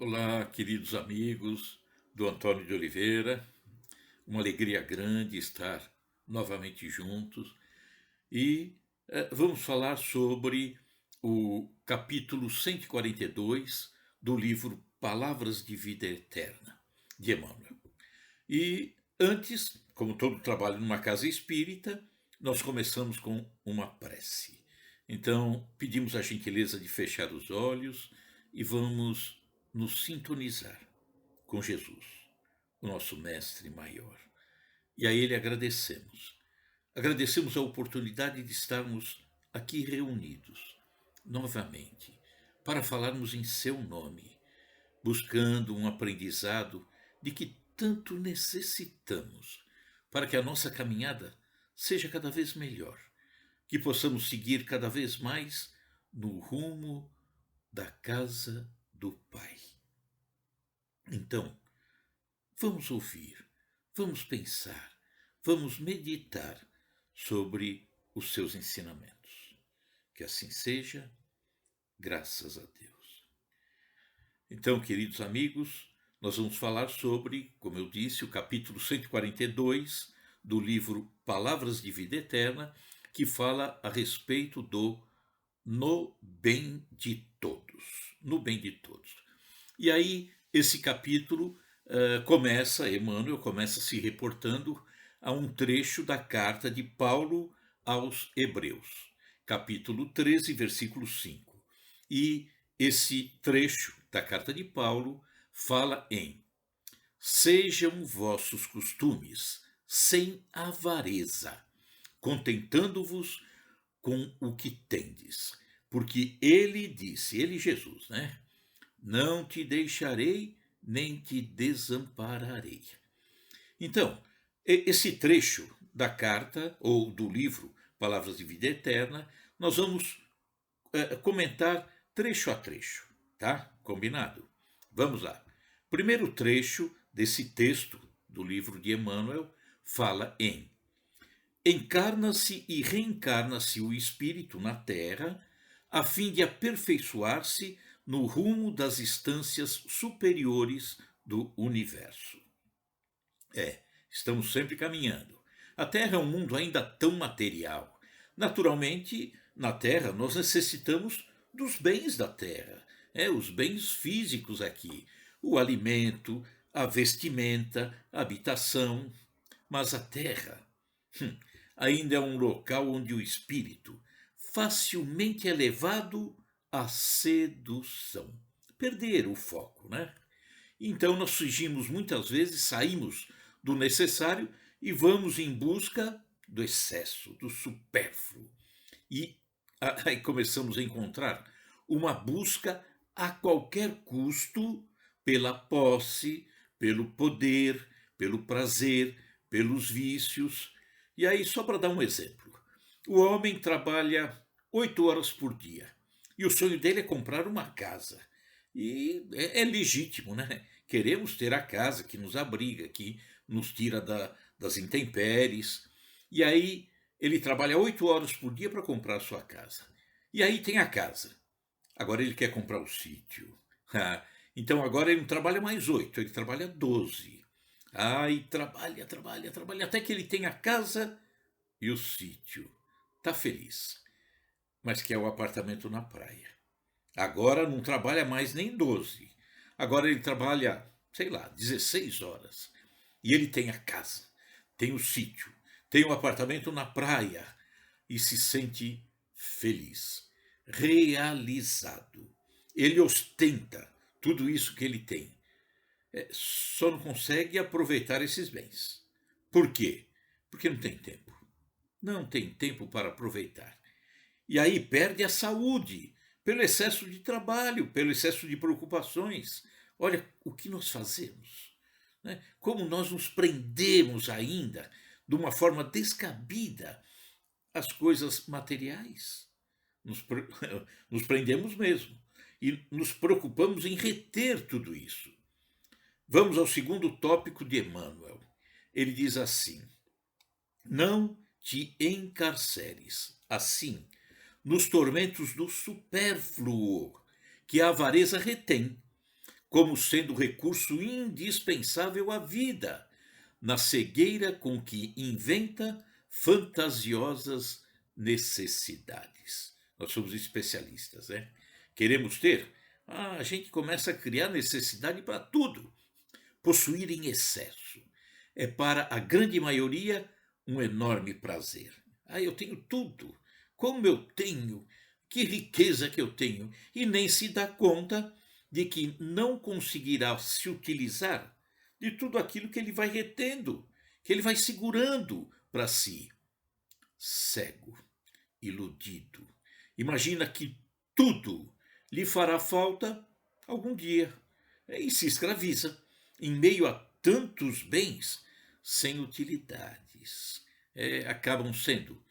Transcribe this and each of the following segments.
Olá, queridos amigos do Antônio de Oliveira. Uma alegria grande estar novamente juntos e vamos falar sobre o capítulo 142 do livro Palavras de Vida Eterna, de Emmanuel. E antes, como todo trabalho numa casa espírita, nós começamos com uma prece. Então, pedimos a gentileza de fechar os olhos e vamos nos sintonizar com Jesus, o nosso mestre maior. E a ele agradecemos. Agradecemos a oportunidade de estarmos aqui reunidos novamente para falarmos em seu nome, buscando um aprendizado de que tanto necessitamos para que a nossa caminhada seja cada vez melhor, que possamos seguir cada vez mais no rumo da casa do Pai. Então, vamos ouvir, vamos pensar, vamos meditar sobre os seus ensinamentos. Que assim seja, graças a Deus. Então, queridos amigos, nós vamos falar sobre, como eu disse, o capítulo 142 do livro Palavras de Vida Eterna, que fala a respeito do no bem de todos. No bem de todos. E aí, esse capítulo Emmanuel começa se reportando a um trecho da carta de Paulo aos Hebreus, capítulo 13, versículo 5. E esse trecho da carta de Paulo fala em: sejam vossos costumes sem avareza, contentando-vos com o que tendes. Porque ele disse, ele Jesus, né? Não te deixarei, nem te desampararei. Então, esse trecho da carta ou do livro Palavras de Vida Eterna, nós vamos comentar trecho a trecho, tá? Combinado? Vamos lá. Primeiro trecho desse texto do livro de Emmanuel fala em: encarna-se e reencarna-se o espírito na Terra, a fim de aperfeiçoar-se no rumo das instâncias superiores do universo. Estamos sempre caminhando. A Terra é um mundo ainda tão material. Naturalmente, na Terra nós necessitamos dos bens da Terra, os bens físicos aqui, o alimento, a vestimenta, a habitação. Mas a Terra ainda é um local onde o espírito facilmente é levado à sedução. Perder o foco, né? Então nós fugimos muitas vezes, saímos do necessário e vamos em busca do excesso, do supérfluo. E aí começamos a encontrar uma busca a qualquer custo pela posse, pelo poder, pelo prazer, pelos vícios. E aí, só para dar um exemplo, o homem trabalha 8 horas por dia e o sonho dele é comprar uma casa. E é legítimo, né? Queremos ter a casa que nos abriga, que nos tira das intempéries. E aí ele trabalha 8 horas por dia para comprar sua casa. E aí tem a casa. Agora ele quer comprar o sítio. Então agora ele não trabalha mais 8, ele trabalha 12. E trabalha, trabalha, trabalha, até que ele tem a casa e o sítio. Está feliz, mas quer o apartamento na praia. Agora não trabalha mais nem 12. Agora ele trabalha, sei lá, 16 horas. E ele tem a casa, tem o sítio, tem o apartamento na praia e se sente feliz, realizado. Ele ostenta tudo isso que ele tem. Só não consegue aproveitar esses bens. Por quê? Porque não tem tempo. Não tem tempo para aproveitar. E aí perde a saúde pelo excesso de trabalho, pelo excesso de preocupações. Olha o que nós fazemos, né? Como nós nos prendemos ainda de uma forma descabida às coisas materiais. Nos, nos prendemos mesmo e nos preocupamos em reter tudo isso. Vamos ao segundo tópico de Emmanuel. Ele diz assim: não te encarceres, assim, nos tormentos do supérfluo, que a avareza retém, como sendo recurso indispensável à vida, na cegueira com que inventa fantasiosas necessidades. Nós somos especialistas, né? Queremos ter? A gente começa a criar necessidade para tudo. Possuir em excesso é para a grande maioria um enorme prazer. Eu tenho tudo. Como eu tenho? Que riqueza que eu tenho! E nem se dá conta de que não conseguirá se utilizar de tudo aquilo que ele vai retendo, que ele vai segurando para si. Cego, iludido. Imagina que tudo lhe fará falta algum dia e se escraviza em meio a tantos bens sem utilidades. Acabam sendo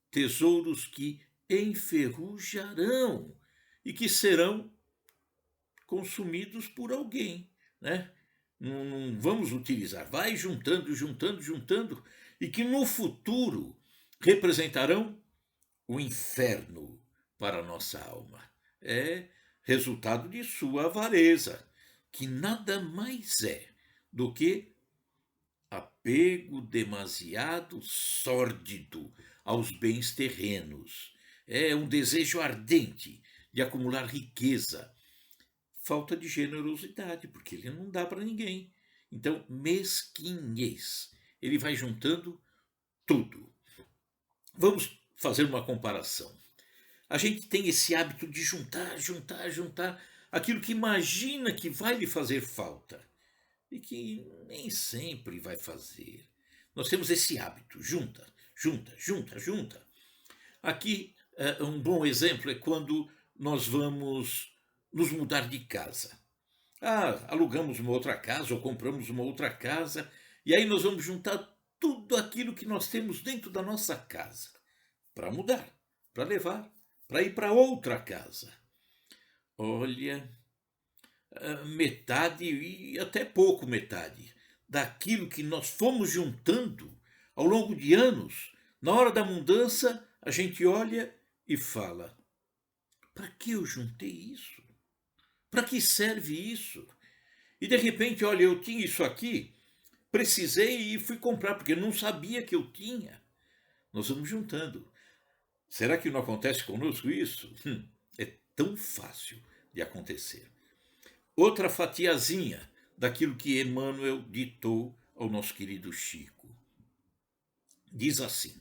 tesouros que enferrujarão e que serão consumidos por alguém, né? Não vamos utilizar, vai juntando, juntando, juntando, e que no futuro representarão o inferno para a nossa alma. É resultado de sua avareza, que nada mais é do que apego demasiado sórdido aos bens terrenos. É um desejo ardente de acumular riqueza. Falta de generosidade, porque ele não dá para ninguém. Então, mesquinhez. Ele vai juntando tudo. Vamos fazer uma comparação. A gente tem esse hábito de juntar, juntar, juntar aquilo que imagina que vai lhe fazer falta e que nem sempre vai fazer. Nós temos esse hábito, junta, junta, junta, junta. Aqui, um bom exemplo é quando nós vamos nos mudar de casa. Alugamos uma outra casa ou compramos uma outra casa e aí nós vamos juntar tudo aquilo que nós temos dentro da nossa casa para mudar, para levar, para ir para outra casa. Olha, metade e até pouco metade daquilo que nós fomos juntando ao longo de anos, na hora da mudança, a gente olha e fala: para que eu juntei isso? Para que serve isso? E de repente, olha, eu tinha isso aqui, precisei e fui comprar, porque não sabia que eu tinha. Nós vamos juntando. Será que não acontece conosco isso? É tão fácil de acontecer. Outra fatiazinha daquilo que Emmanuel ditou ao nosso querido Chico. Diz assim: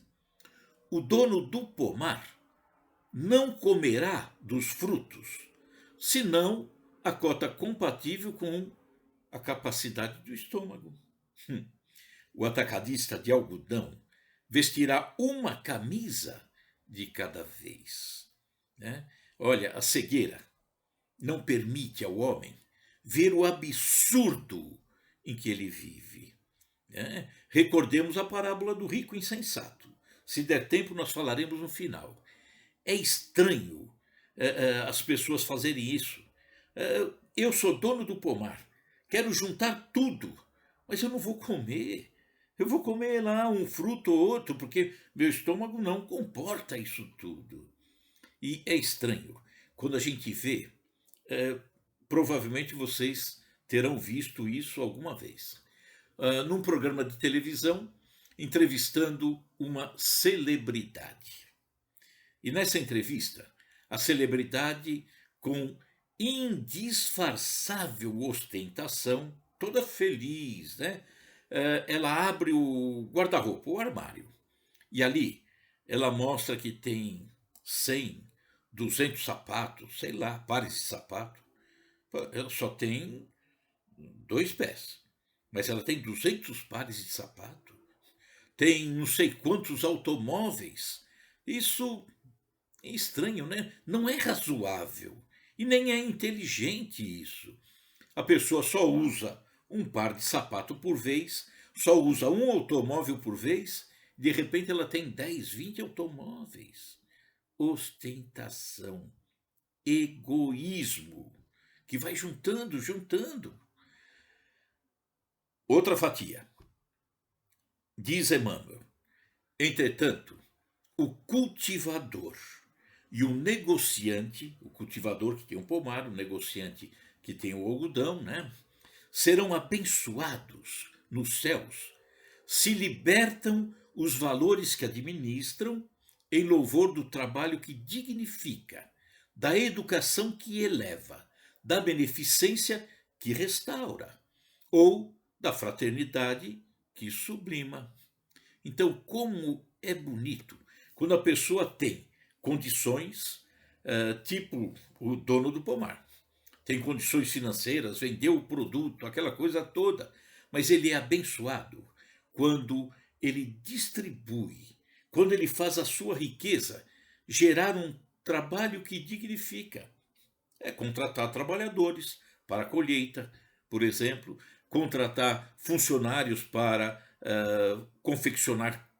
o dono do pomar não comerá dos frutos, senão a cota compatível com a capacidade do estômago. O atacadista de algodão vestirá uma camisa de cada vez, né? Olha, a cegueira não permite ao homem ver o absurdo em que ele vive, né? Recordemos a parábola do rico insensato. Se der tempo, nós falaremos no final. É estranho as pessoas fazerem isso. Eu sou dono do pomar, quero juntar tudo, mas eu não vou comer. Eu vou comer lá um fruto ou outro, porque meu estômago não comporta isso tudo. E é estranho. Quando a gente vê, provavelmente vocês terão visto isso alguma vez. Num programa de televisão, entrevistando uma celebridade. E nessa entrevista, a celebridade, com indisfarçável ostentação, toda feliz, né? Ela abre o guarda-roupa, o armário, e ali ela mostra que tem 100, 200 sapatos, sei lá, pares de sapato. Ela só tem 2 pés, mas ela tem 200 pares de sapato. Tem não sei quantos automóveis. Isso é estranho, né? Não é razoável e nem é inteligente isso. A pessoa só usa um par de sapato por vez, só usa um automóvel por vez, de repente ela tem 10, 20 automóveis. Ostentação, egoísmo, que vai juntando, juntando. Outra fatia. Diz Emmanuel: entretanto, o cultivador e o negociante, o cultivador que tem um pomar, o negociante que tem o algodão, né? Serão abençoados nos céus, se libertam os valores que administram em louvor do trabalho que dignifica, da educação que eleva, da beneficência que restaura, ou da fraternidade que sublima. Então, como é bonito quando a pessoa tem condições, tipo o dono do pomar. Tem condições financeiras, vendeu o produto, aquela coisa toda, mas ele é abençoado quando ele distribui, quando ele faz a sua riqueza gerar um trabalho que dignifica. É contratar trabalhadores para a colheita, por exemplo, contratar funcionários para confeccionar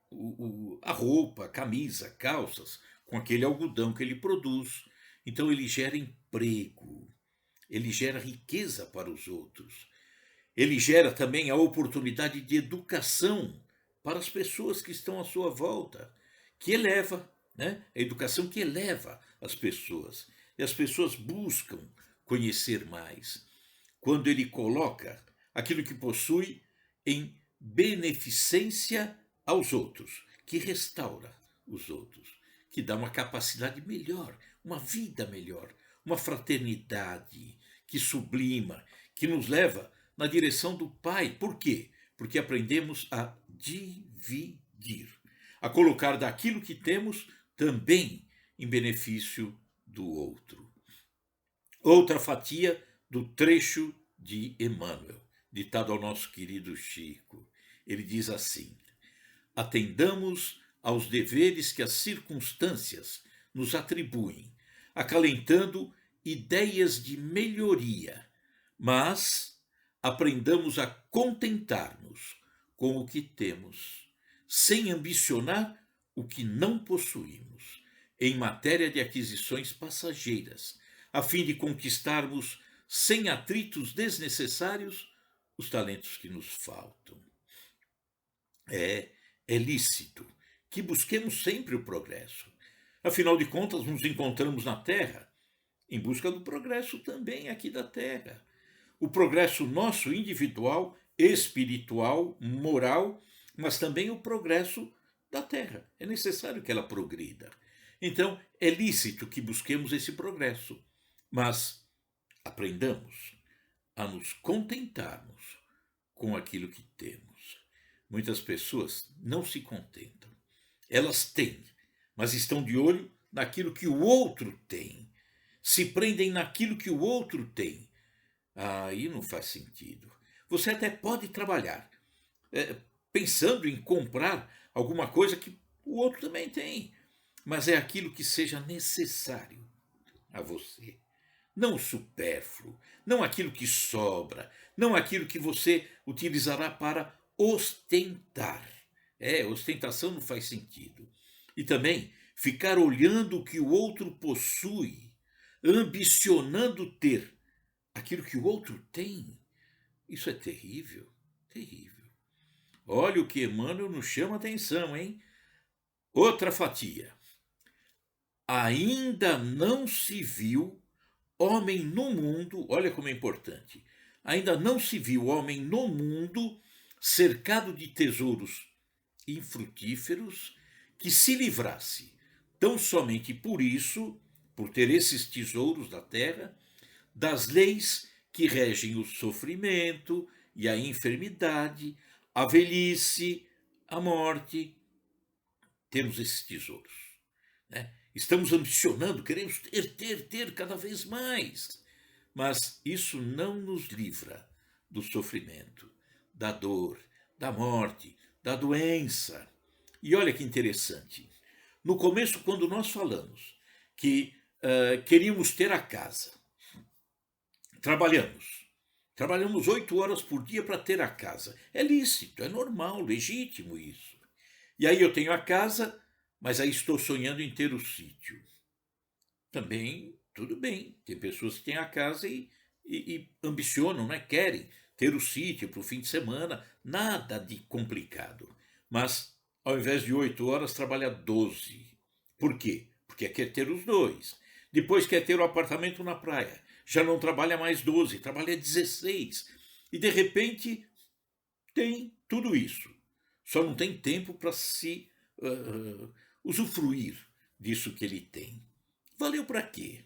a roupa, a camisa, calças, com aquele algodão que ele produz. Então ele gera emprego, ele gera riqueza para os outros. Ele gera também a oportunidade de educação para as pessoas que estão à sua volta, que eleva, né? A educação que eleva as pessoas. E as pessoas buscam conhecer mais. Quando ele coloca aquilo que possui em beneficência aos outros, que restaura os outros, que dá uma capacidade melhor, uma vida melhor, uma fraternidade que sublima, que nos leva na direção do Pai. Por quê? Porque aprendemos a dividir, a colocar daquilo que temos também em benefício do outro. Outra fatia do trecho de Emmanuel, ditado ao nosso querido Chico. Ele diz assim: atendamos aos deveres que as circunstâncias nos atribuem, acalentando ideias de melhoria, mas aprendamos a contentar-nos com o que temos, sem ambicionar o que não possuímos, em matéria de aquisições passageiras, a fim de conquistarmos, sem atritos desnecessários, os talentos que nos faltam. É lícito que busquemos sempre o progresso. Afinal de contas, nos encontramos na Terra em busca do progresso também aqui da Terra. O progresso nosso individual, espiritual, moral, mas também o progresso da Terra. É necessário que ela progrida. Então, é lícito que busquemos esse progresso, mas aprendamos a nos contentarmos com aquilo que temos. Muitas pessoas não se contentam. Elas têm, mas estão de olho naquilo que o outro tem. Se prendem naquilo que o outro tem. Aí não faz sentido. Você até pode trabalhar pensando em comprar alguma coisa que o outro também tem, mas é aquilo que seja necessário a você. Não o supérfluo, não aquilo que sobra, não aquilo que você utilizará para ostentar. Ostentação não faz sentido. E também ficar olhando o que o outro possui, ambicionando ter aquilo que o outro tem. Isso é terrível, terrível. Olha o que Emmanuel nos chama a atenção, hein? Outra fatia. Ainda não se viu homem no mundo, olha como é importante, ainda não se viu homem no mundo cercado de tesouros infrutíferos que se livrasse, tão somente por isso, por ter esses tesouros da terra, das leis que regem o sofrimento e a enfermidade, a velhice, a morte. Temos esses tesouros, né? Estamos ambicionando, queremos ter cada vez mais. Mas isso não nos livra do sofrimento, da dor, da morte, da doença. E olha que interessante. No começo, quando nós falamos que queríamos ter a casa, trabalhamos 8 horas por dia para ter a casa. É lícito, é normal, legítimo isso. E aí eu tenho a casa, mas aí estou sonhando em ter o sítio. Também, tudo bem. Tem pessoas que têm a casa e ambicionam, né? Querem ter o sítio para o fim de semana. Nada de complicado. Mas, ao invés de 8 horas, trabalha 12. Por quer ter os dois. Depois quer ter o apartamento na praia. já não trabalha mais 12, trabalha 16. E de repente tem tudo isso. Só não tem tempo para se usufruir disso que ele tem. Valeu para quê?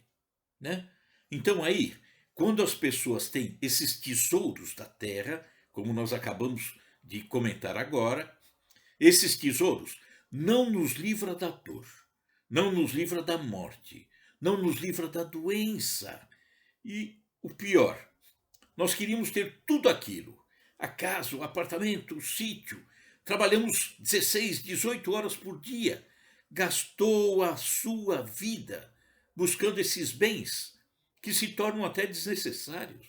Né? Então aí, quando as pessoas têm esses tesouros da terra, como nós acabamos de comentar agora, esses tesouros não nos livra da dor, não nos livra da morte, não nos livra da doença. E o pior, nós queríamos ter tudo aquilo, a casa, o apartamento, o sítio, trabalhamos 16, 18 horas por dia, gastou a sua vida buscando esses bens que se tornam até desnecessários,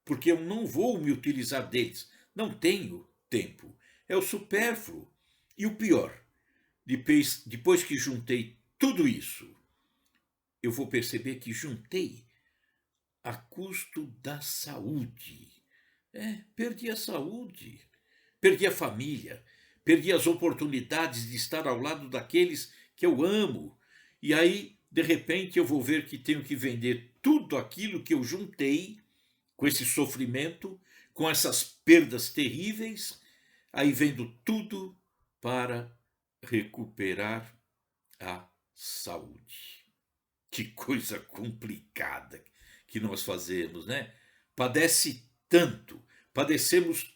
porque eu não vou me utilizar deles, não tenho tempo, é o supérfluo. E o pior, depois que juntei tudo isso, eu vou perceber que juntei a custo da saúde. Perdi a saúde, perdi a família, perdi as oportunidades de estar ao lado daqueles que eu amo. E aí, de repente, eu vou ver que tenho que vender tudo aquilo que eu juntei com esse sofrimento, com essas perdas terríveis, aí vendo tudo para recuperar a saúde. Que coisa complicada que nós fazemos, né? Padecemos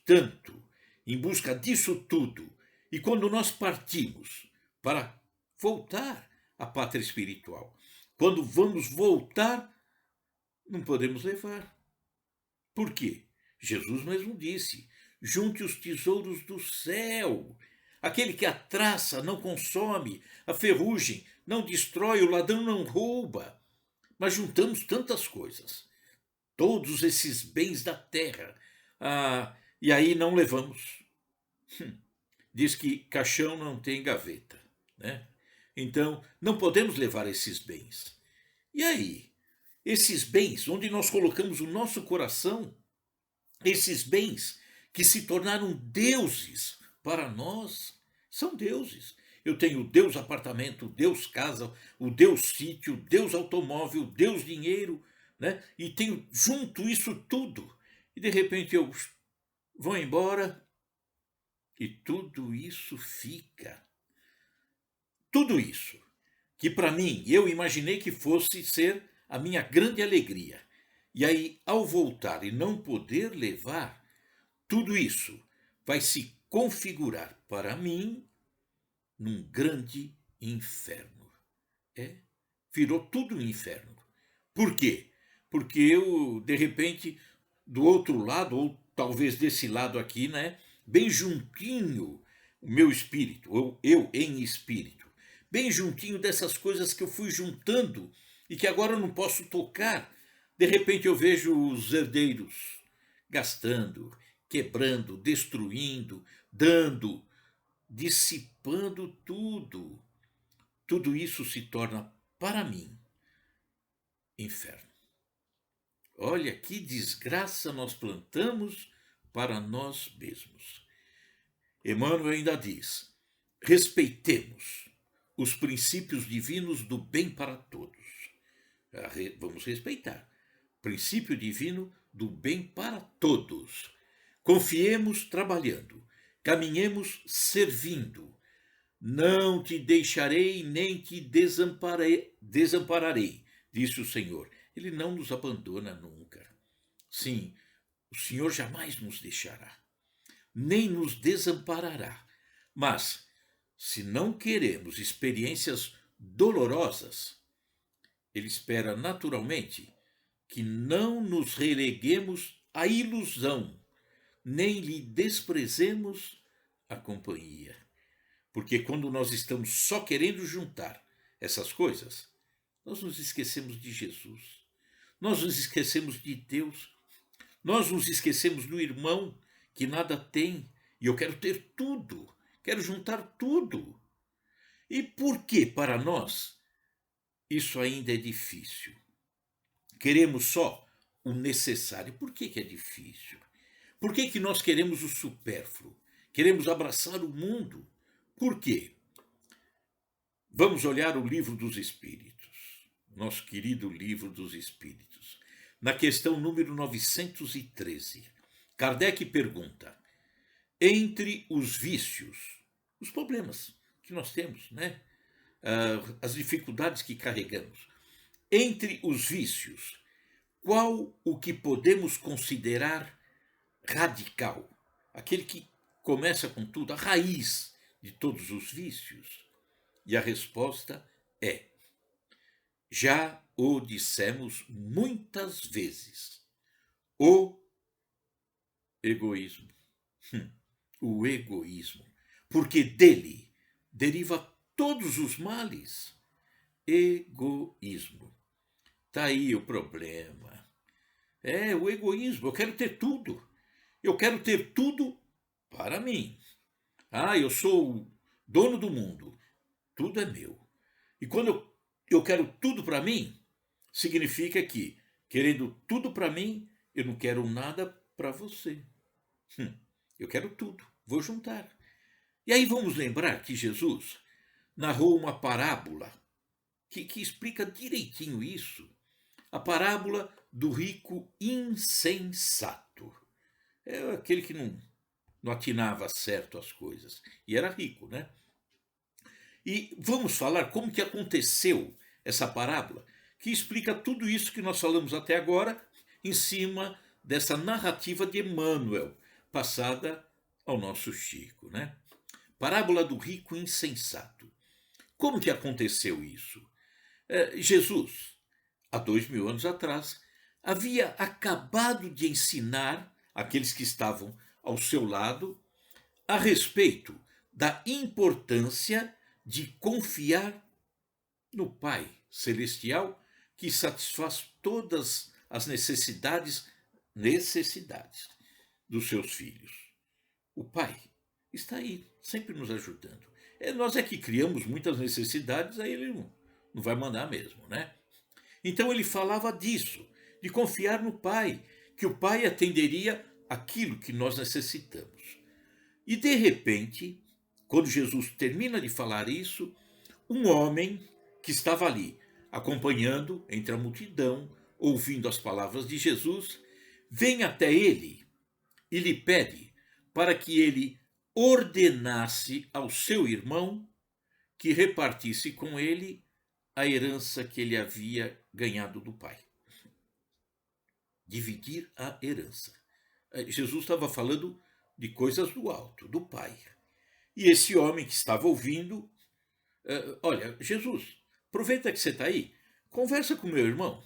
tanto em busca disso tudo. E quando nós partimos para voltar à pátria espiritual, quando vamos voltar, não podemos levar. Por quê? Jesus mesmo disse: junte os tesouros do céu. Aquele que a traça não consome, a ferrugem não destrói, o ladrão não rouba. Mas juntamos tantas coisas, todos esses bens da terra, e aí não levamos. Diz que caixão não tem gaveta, né? Então, não podemos levar esses bens. E aí? Esses bens, onde nós colocamos o nosso coração, esses bens que se tornaram deuses para nós, são deuses. Eu tenho o Deus apartamento, o Deus casa, o Deus sítio, o Deus automóvel, o Deus dinheiro, né? E tenho junto isso tudo. E de repente eu vou embora e tudo isso fica. Tudo isso que para mim eu imaginei que fosse ser a minha grande alegria. E aí, ao voltar e não poder levar, tudo isso vai se configurar para mim num grande inferno. Virou tudo um inferno. Por quê? Porque eu, de repente, do outro lado, ou talvez desse lado aqui, né, bem juntinho, o meu espírito, ou eu em espírito, bem juntinho dessas coisas que eu fui juntando e que agora eu não posso tocar. De repente eu vejo os herdeiros gastando, quebrando, destruindo, dando, dissipando tudo. Tudo isso se torna, para mim, inferno. Olha que desgraça nós plantamos para nós mesmos. Emmanuel ainda diz: respeitemos os princípios divinos do bem para todos. Vamos respeitar. Princípio divino do bem para todos. Confiemos trabalhando, caminhemos servindo. Não te deixarei nem te desampararei, disse o Senhor. Ele não nos abandona nunca. Sim, o Senhor jamais nos deixará, nem nos desamparará. Mas, se não queremos experiências dolorosas, Ele espera naturalmente que não nos releguemos à ilusão, nem lhe desprezemos a companhia. Porque quando nós estamos só querendo juntar essas coisas, nós nos esquecemos de Jesus, nós nos esquecemos de Deus, nós nos esquecemos do irmão que nada tem, e eu quero ter tudo, quero juntar tudo. E por que para nós isso ainda é difícil? Queremos só o necessário. Por que é difícil? Por que nós queremos o supérfluo? Queremos abraçar o mundo? Por quê? Vamos olhar o livro dos Espíritos, nosso querido livro dos Espíritos. na questão número 913. Kardec pergunta: entre os vícios, os problemas que nós temos, né? As dificuldades que carregamos, entre os vícios, qual o que podemos considerar radical? Aquele que começa com tudo, a raiz de todos os vícios? E a resposta é: já o dissemos muitas vezes, o egoísmo. O egoísmo. Porque dele deriva todos os males. Egoísmo. Está aí o problema. É o egoísmo. Eu quero ter tudo. Eu quero ter tudo para mim. Eu sou o dono do mundo. Tudo é meu. E quando eu quero tudo para mim, significa que, querendo tudo para mim, eu não quero nada para você. Eu quero tudo. Vou juntar. E aí vamos lembrar que Jesus narrou uma parábola que explica direitinho isso. A parábola do rico insensato. É aquele que não atinava certo as coisas. E era rico, né? E vamos falar como que aconteceu essa parábola, que explica tudo isso que nós falamos até agora, em cima dessa narrativa de Emmanuel, passada ao nosso Chico, né? Parábola do rico insensato. Como que aconteceu isso? Jesus, há 2000 anos atrás, havia acabado de ensinar aqueles que estavam ao seu lado a respeito da importância de confiar no Pai Celestial, que satisfaz todas as necessidades dos seus filhos. O Pai está aí, sempre nos ajudando. Nós é que criamos muitas necessidades, aí ele não vai mandar mesmo, né? Então ele falava disso, de confiar no Pai, que o Pai atenderia aquilo que nós necessitamos. E de repente, quando Jesus termina de falar isso, um homem que estava ali, acompanhando entre a multidão, ouvindo as palavras de Jesus, vem até ele e lhe pede para que ele ordenasse ao seu irmão que repartisse com ele a herança que ele havia ganhado do pai. Dividir a herança. Jesus estava falando de coisas do alto, do pai. E esse homem que estava ouvindo, olha, Jesus, aproveita que você está aí, conversa com meu irmão,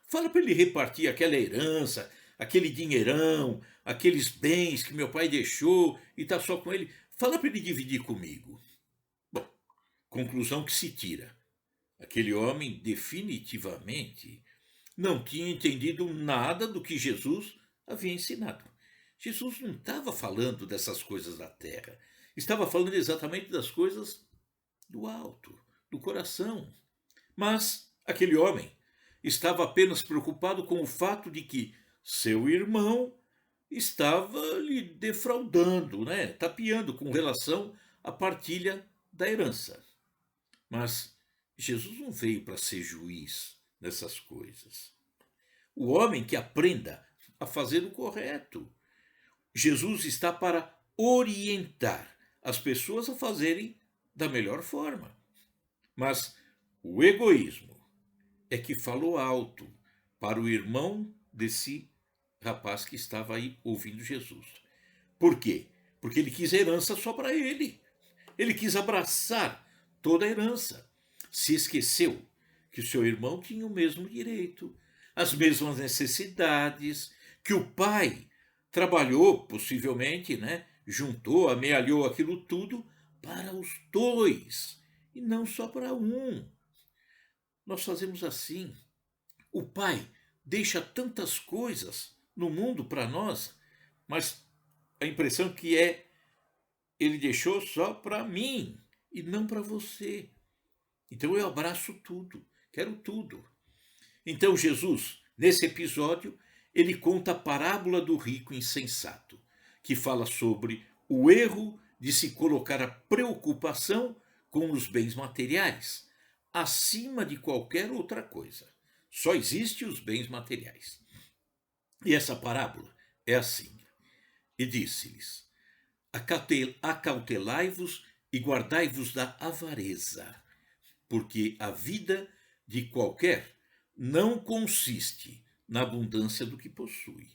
fala para ele repartir aquela herança, aquele dinheirão, aqueles bens que meu pai deixou e está só com ele. Fala para ele dividir comigo. Bom, conclusão que se tira. Aquele homem definitivamente não tinha entendido nada do que Jesus havia ensinado. Jesus não estava falando dessas coisas da terra. Estava falando exatamente das coisas do alto, do coração. Mas aquele homem estava apenas preocupado com o fato de que seu irmão estava lhe defraudando, né? Tapeando com relação à partilha da herança. Mas Jesus não veio para ser juiz nessas coisas. O homem que aprenda a fazer o correto. Jesus está para orientar as pessoas a fazerem da melhor forma. Mas o egoísmo é que falou alto para o irmão desse rapaz que estava aí ouvindo Jesus. Por quê? Porque ele quis herança só para ele. Ele quis abraçar toda a herança. Se esqueceu que o seu irmão tinha o mesmo direito, as mesmas necessidades, que o pai trabalhou, possivelmente, né? Juntou, amealhou aquilo tudo para os dois, e não só para um. Nós fazemos assim. O pai deixa tantas coisas no mundo para nós, mas a impressão que ele deixou só para mim e não para você. Então eu abraço tudo, quero tudo. Então Jesus, nesse episódio, ele conta a parábola do rico insensato, que fala sobre o erro de se colocar a preocupação com os bens materiais acima de qualquer outra coisa. Só existem os bens materiais. E essa parábola é assim. E disse-lhes: Acautelai-vos e guardai-vos da avareza, porque a vida de qualquer não consiste na abundância do que possui.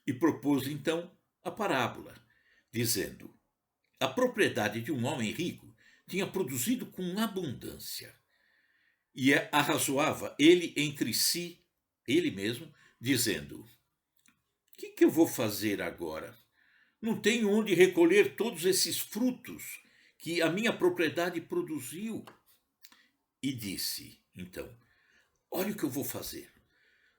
E propôs então a parábola, dizendo: a propriedade de um homem rico tinha produzido com abundância. E arrazoava ele entre si, ele mesmo, dizendo: que eu vou fazer agora? Não tenho onde recolher todos esses frutos que a minha propriedade produziu. E disse, então: olha o que eu vou fazer.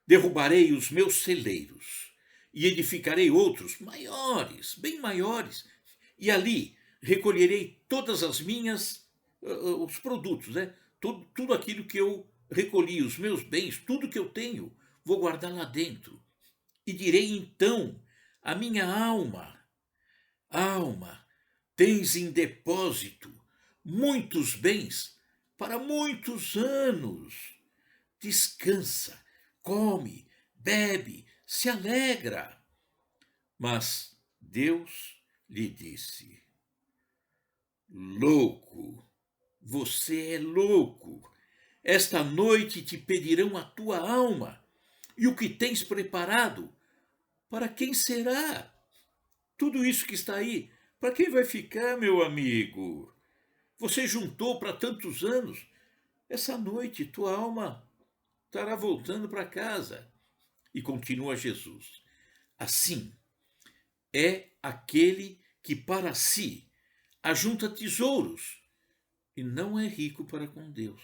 Derrubarei os meus celeiros e edificarei outros maiores, bem maiores, e ali recolherei todas as minhas os produtos, né? Tudo aquilo que eu recolhi, os meus bens, tudo que eu tenho, vou guardar lá dentro. E direi então à minha alma: alma, tens em depósito muitos bens para muitos anos. Descansa, come, bebe, se alegra. Mas Deus lhe disse: louco, você é louco. Esta noite te pedirão a tua alma, e o que tens preparado, para quem será? Tudo isso que está aí, para quem vai ficar, meu amigo? Você juntou para tantos anos. Essa noite tua alma estará voltando para casa. E continua Jesus: assim é aquele que para si ajunta tesouros e não é rico para com Deus.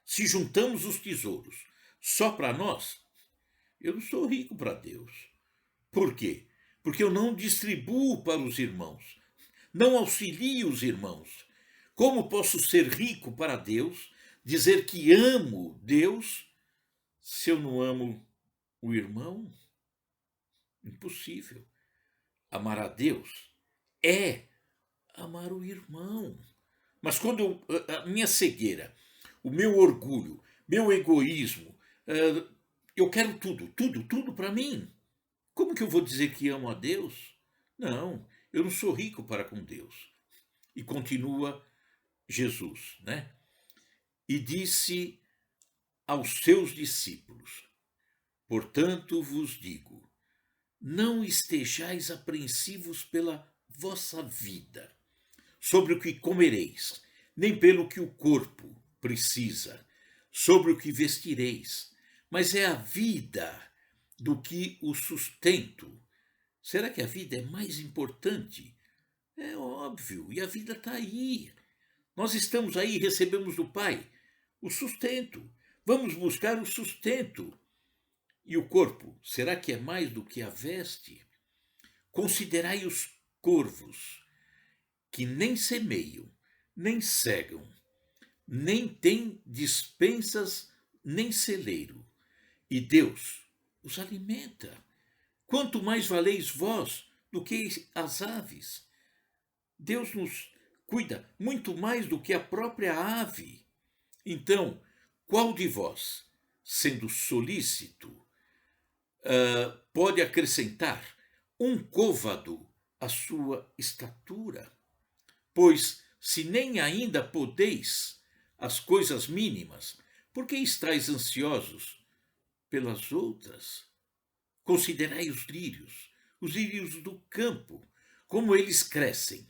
Se juntamos os tesouros só para nós, eu não sou rico para Deus. Por quê? Porque eu não distribuo para os irmãos, não auxilio os irmãos. Como posso ser rico para Deus, dizer que amo Deus, se eu não amo o irmão? Impossível. Amar a Deus é amar o irmão. Mas quando a minha cegueira, o meu orgulho, meu egoísmo, eu quero tudo para mim. Como que eu vou dizer que amo a Deus? Não, eu não sou rico para com Deus. E continua Jesus, né? E disse aos seus discípulos: portanto vos digo, não estejais apreensivos pela vossa vida, sobre o que comereis, nem pelo que o corpo precisa, sobre o que vestireis, mas é a vida do que o sustento. Será que a vida é mais importante? É óbvio, e a vida está aí. Nós estamos aí, recebemos do Pai o sustento. Vamos buscar o sustento. E o corpo, será que é mais do que a veste? Considerai os corvos, que nem semeiam, nem cegam, nem têm despensas, nem celeiro, e Deus os alimenta. Quanto mais valeis vós do que as aves? Deus nos cuida muito mais do que a própria ave. Então, qual de vós, sendo solícito, pode acrescentar um côvado à sua estatura? Pois, se nem ainda podeis as coisas mínimas, por que estáis ansiosos pelas outras? Considerai os lírios do campo, como eles crescem.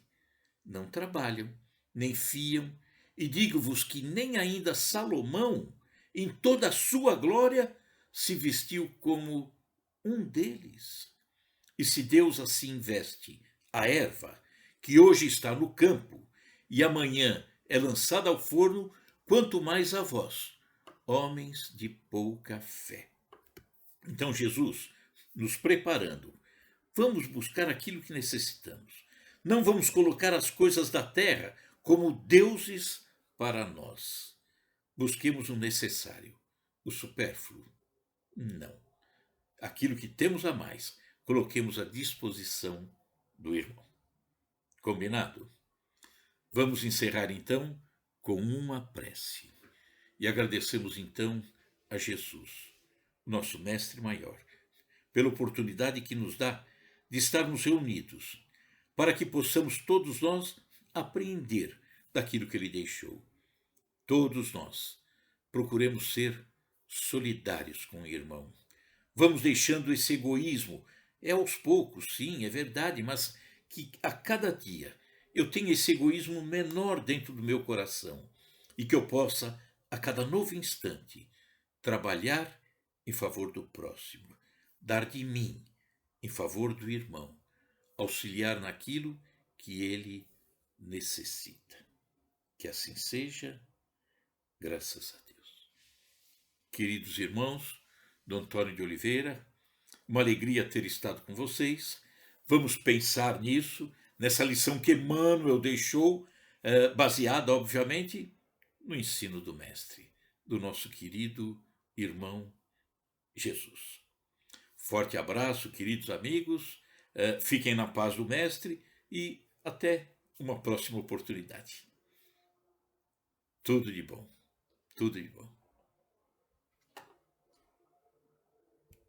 Não trabalham, nem fiam, e digo-vos que nem ainda Salomão, em toda a sua glória, se vestiu como um deles. E se Deus assim veste a erva, que hoje está no campo e amanhã é lançada ao forno, quanto mais a vós, homens de pouca fé. Então Jesus, nos preparando, vamos buscar aquilo que necessitamos. Não vamos colocar as coisas da terra como deuses para nós. Busquemos o necessário, o supérfluo. Não. Aquilo que temos a mais, coloquemos à disposição do irmão. Combinado? Vamos encerrar então com uma prece. E agradecemos então a Jesus, nosso Mestre Maior, pela oportunidade que nos dá de estarmos reunidos, para que possamos todos nós aprender daquilo que ele deixou. Todos nós procuremos ser solidários com o irmão. Vamos deixando esse egoísmo. É aos poucos, sim, é verdade, mas que a cada dia eu tenha esse egoísmo menor dentro do meu coração e que eu possa, a cada novo instante, trabalhar em favor do próximo, dar de mim em favor do irmão, auxiliar naquilo que ele necessita. Que assim seja, graças a Deus. Queridos irmãos, do Antônio de Oliveira, uma alegria ter estado com vocês. Vamos pensar nisso, nessa lição que Emmanuel deixou, baseada, obviamente, no ensino do Mestre, do nosso querido irmão Jesus. Forte abraço, queridos amigos, fiquem na paz do Mestre e até uma próxima oportunidade. Tudo de bom, tudo de bom.